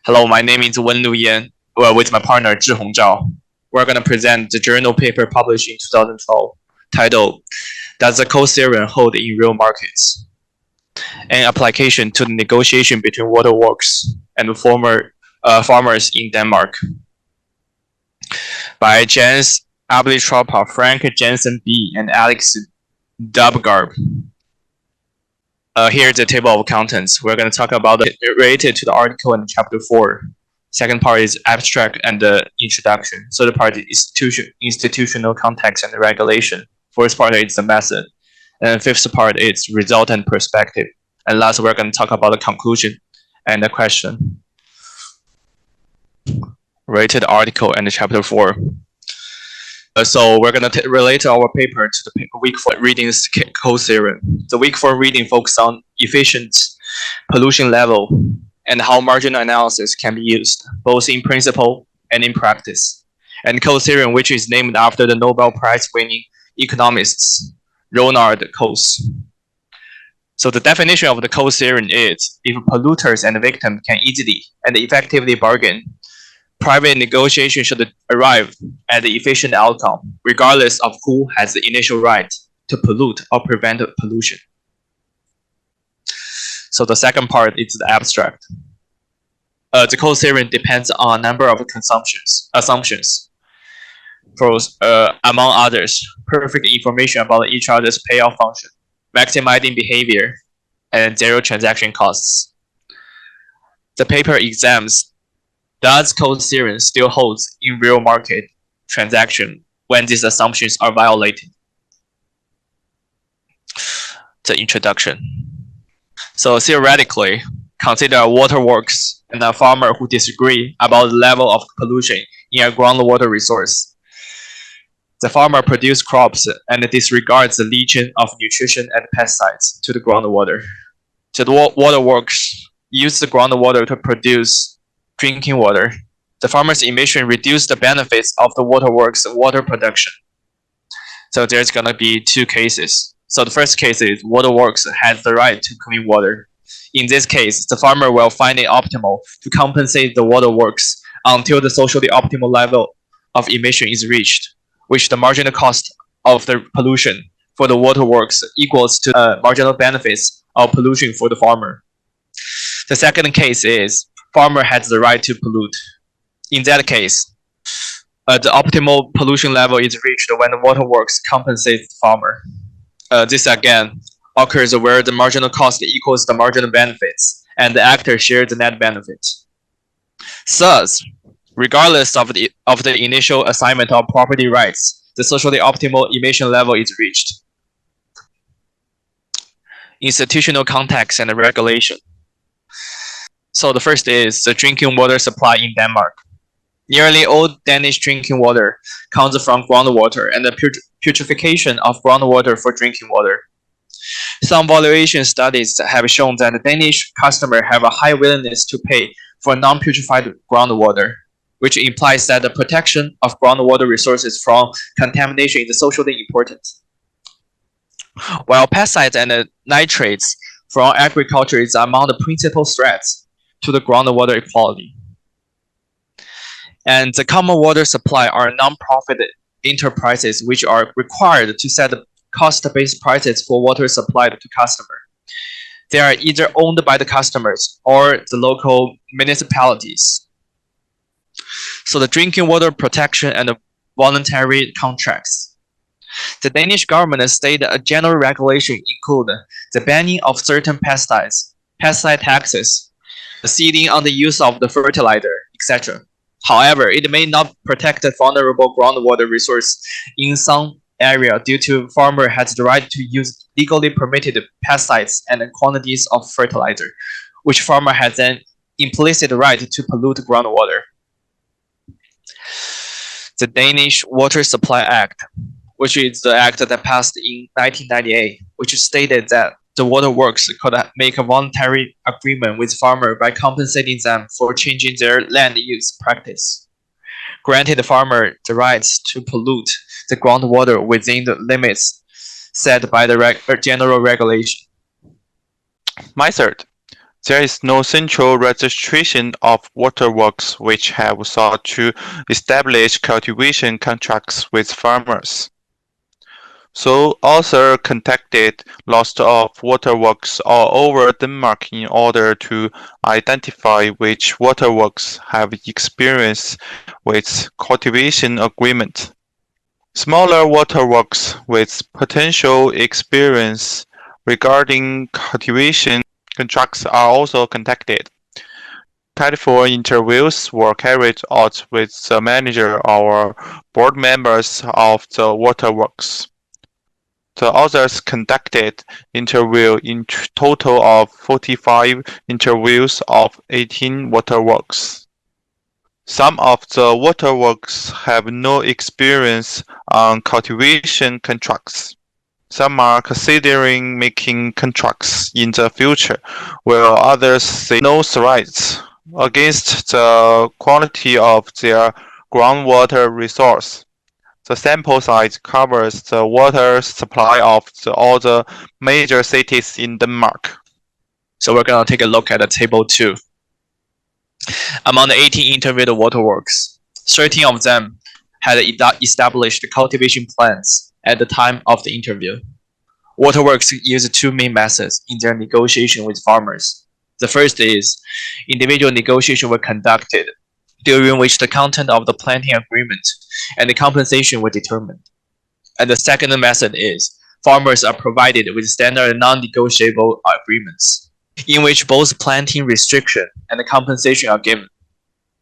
Hello, my name is Wenlu Yan. With my partner Zhihong Zhao, we're going to present the journal paper published in 2012 titled "Does the Coase Theorem Hold in Real Markets? An application to the negotiation between waterworks and farmers in Denmark" by Jens Abeltrapa, Frank Jensen B., and Alex Dubgarb. Here's the table of contents. We're going to talk about it related to the article in chapter 4. Second part is abstract and the introduction. Third part is institutional context and regulation. Fourth part is the method. And fifth part is result and perspective. And last, we're going to talk about the conclusion and the question related article and chapter 4. So we're going to relate our paper to the week 4 readings Coase Theorem. The week 4 reading focuses on efficient pollution level and how marginal analysis can be used, both in principle and in practice. And Coase Theorem, which is named after the Nobel Prize-winning economist Ronald Coase. So the definition of the Coase Theorem is, if polluters and victims can easily and effectively bargain, private negotiation should arrive at the efficient outcome, regardless of who has the initial right to pollute or prevent pollution. So the second part is the abstract. The Coase Theorem depends on a number of assumptions. First, among others, perfect information about each other's payoff function, maximizing behavior, and zero transaction costs. The paper examines does Coase Theorem still holds in real market transaction when these assumptions are violated? The introduction. So theoretically, consider a waterworks and a farmer who disagree about the level of pollution in a groundwater resource. The farmer produces crops and disregards the leaching of nutrition and pesticides to the groundwater. The waterworks use the groundwater to produce drinking water. The farmer's emission reduce the benefits of the waterworks water production. So there's going to be two cases. So the first case is waterworks has the right to clean water. In this case, the farmer will find it optimal to compensate the waterworks until the socially optimal level of emission is reached, which the marginal cost of the pollution for the waterworks equals to the marginal benefits of pollution for the farmer. The second case is farmer has the right to pollute. In that case, the optimal pollution level is reached when the waterworks compensates the farmer. This again occurs where the marginal cost equals the marginal benefits, and the actor shares the net benefit. Thus, regardless of the initial assignment of property rights, the socially optimal emission level is reached. Institutional context and regulation. So the first is the drinking water supply in Denmark. Nearly all Danish drinking water comes from groundwater and the purification of groundwater for drinking water. Some valuation studies have shown that the Danish customers have a high willingness to pay for non-purified groundwater, which implies that the protection of groundwater resources from contamination is socially important. While pesticides and nitrates from agriculture is among the principal threats to the groundwater equality. And the common water supply are non-profit enterprises which are required to set cost-based prices for water supplied to customers. They are either owned by the customers or the local municipalities. So the drinking water protection and the voluntary contracts. The Danish government stated a general regulation include the banning of certain pesticides, pesticide taxes, the ceiling on the use of the fertilizer, etc. However, it may not protect the vulnerable groundwater resource in some area due to farmer has the right to use legally permitted pesticides and quantities of fertilizer, which farmer has an implicit right to pollute groundwater. The Danish Water Supply Act, which is the act that passed in 1998, which stated that the waterworks could make a voluntary agreement with farmers by compensating them for changing their land use practice, granted the farmer the rights to pollute the groundwater within the limits set by the general regulation. Method. There is no central registration of waterworks which have sought to establish cultivation contracts with farmers. So authors contacted lots of waterworks all over Denmark in order to identify which waterworks have experience with cultivation agreement. Smaller waterworks with potential experience regarding cultivation contracts are also contacted. Telephone interviews were carried out with the manager or board members of the waterworks. The authors conducted interviews in total of 45 interviews of 18 waterworks. Some of the waterworks have no experience on cultivation contracts. Some are considering making contracts in the future, while others see no threats against the quality of their groundwater resource. The sample size covers the water supply of all the major cities in Denmark. So we're going to take a look at the table 2. Among the 18 interviewed waterworks, 13 of them had established cultivation plans at the time of the interview. Waterworks use two main methods in their negotiation with farmers. The first is individual negotiation were conducted, during which the content of the planting agreement and the compensation were determined. And the second method is farmers are provided with standard non-negotiable agreements, in which both planting restriction and the compensation are given.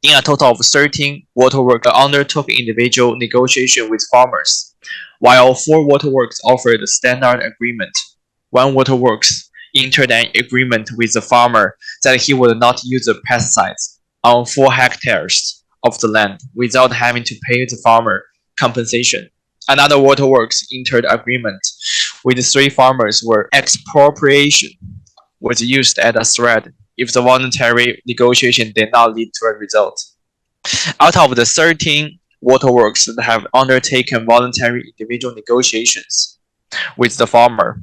In a total of 13 waterworks undertook individual negotiation with farmers, while 4 waterworks offered a standard agreement. 1 waterworks entered an agreement with the farmer that he would not use the pesticides on 4 hectares of the land without having to pay the farmer compensation. Another waterworks entered agreement with 3 farmers where expropriation was used as a threat if the voluntary negotiation did not lead to a result. Out of the 13 waterworks that have undertaken voluntary individual negotiations with the farmer,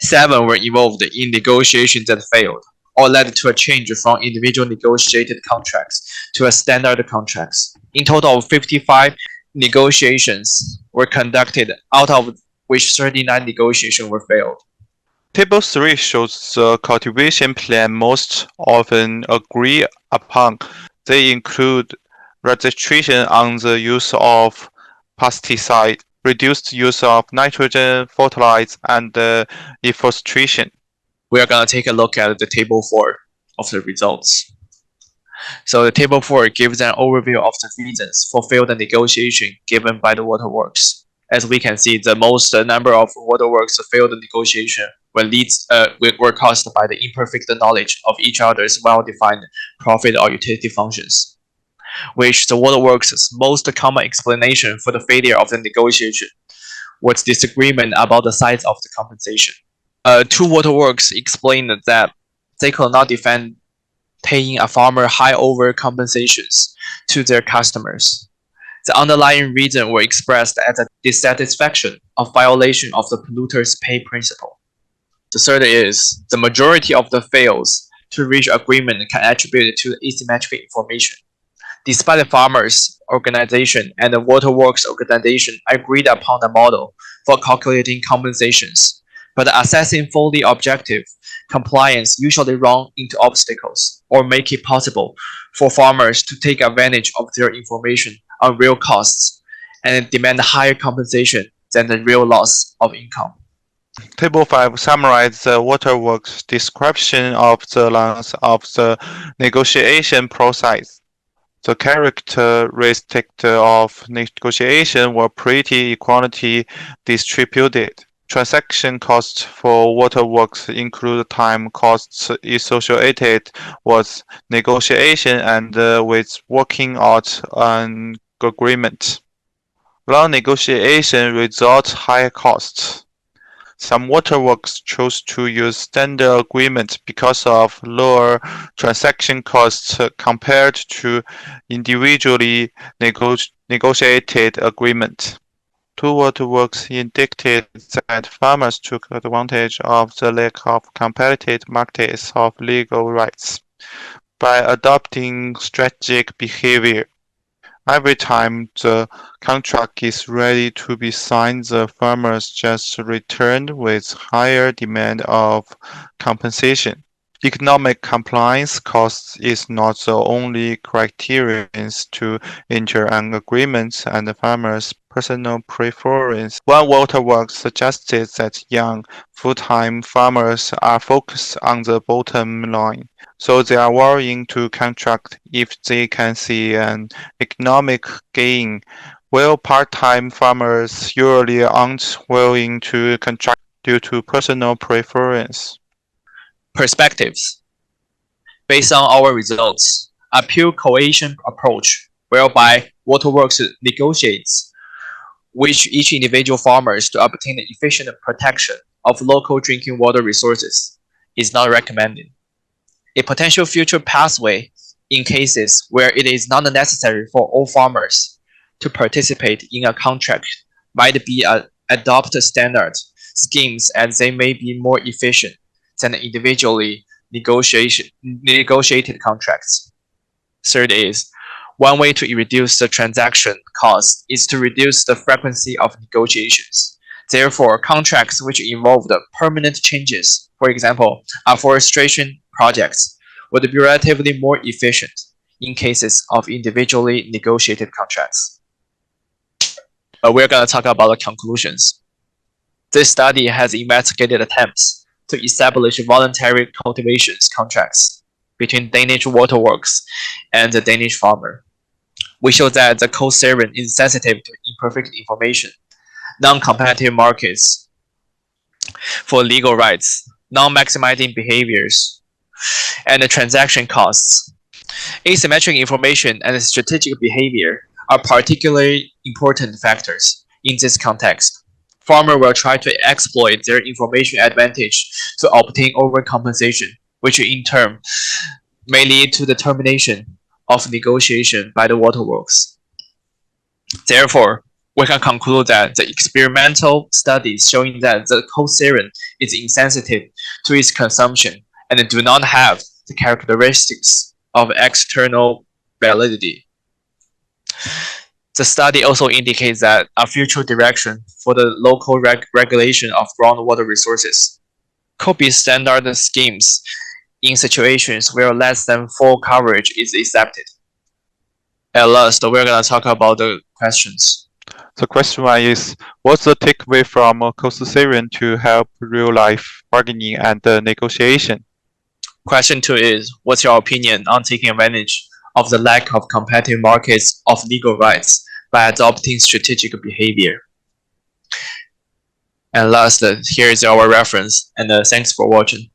7 were involved in negotiations that failed or led to a change from individual negotiated contracts to a standard contracts. In total, 55 negotiations were conducted, out of which 39 negotiations were failed. Table 3 shows the cultivation plan most often agreed upon. They include registration on the use of pesticide, reduced use of nitrogen fertilizers, and deforestation. We are going to take a look at the table 4 of the results. So the table 4 gives an overview of the reasons for failed negotiation given by the waterworks. As we can see, the most number of waterworks failed negotiation were caused by the imperfect knowledge of each other's well-defined profit or utility functions, which the waterworks' most common explanation for the failure of the negotiation was disagreement about the size of the compensation. 2 waterworks explained that they could not defend paying a farmer high over compensations to their customers. The underlying reason were expressed as a dissatisfaction of violation of the polluter's pay principle. The third is the majority of the fails to reach agreement can attribute to asymmetric information. Despite the farmers' organization and the waterworks organization agreed upon a model for calculating compensations, but assessing fully objective compliance usually run into obstacles or make it possible for farmers to take advantage of their information on real costs and demand higher compensation than the real loss of income. Table 5 summarizes the waterworks description of the length of the negotiation process. The characteristics of negotiation were pretty equally distributed. Transaction costs for waterworks include time costs associated with negotiation and with working out an agreement. Long negotiation results high costs. Some waterworks chose to use standard agreement because of lower transaction costs compared to individually negotiated agreement. Two waterworks indicted that farmers took advantage of the lack of competitive markets of legal rights by adopting strategic behavior. Every time the contract is ready to be signed, the farmers just return with higher demand of compensation. Economic compliance cost is not the only criterion to enter an agreement, and the farmer's personal preference. One waterworks suggested that young, full-time farmers are focused on the bottom line, so they are willing to contract if they can see an economic gain, while part-time farmers usually aren't willing to contract due to personal preference. Perspectives. Based on our results, a pure cohesion approach whereby waterworks negotiates with each individual farmers to obtain efficient protection of local drinking water resources is not recommended. A potential future pathway in cases where it is not necessary for all farmers to participate in a contract might be adopt standard schemes, as they may be more efficient than individually negotiated contracts. Third is, one way to reduce the transaction cost is to reduce the frequency of negotiations. Therefore, contracts which involve permanent changes, for example, afforestation projects, would be relatively more efficient in cases of individually negotiated contracts. We're going to talk about the conclusions. This study has investigated attempts to establish voluntary cultivation contracts between Danish waterworks and the Danish farmer. We show that the Coase Theorem is sensitive to imperfect information, non-competitive markets for legal rights, non-maximizing behaviors, and the transaction costs. Asymmetric information and strategic behavior are particularly important factors in this context. Farmers will try to exploit their information advantage to obtain overcompensation, which in turn may lead to the termination of negotiation by the waterworks. Therefore, we can conclude that the experimental studies showing that the Coase Theorem is insensitive to its consumption and do not have the characteristics of external validity. The study also indicates that a future direction for the local regulation of groundwater resources could be standard schemes in situations where less than full coverage is accepted. At last, we're going to talk about the questions. The question one is, what's the takeaway from Coase Theorem to help real-life bargaining and negotiation? Question 2 is, what's your opinion on taking advantage of the lack of competitive markets of legal rights by adopting strategic behavior? And last, here is our reference, and thanks for watching.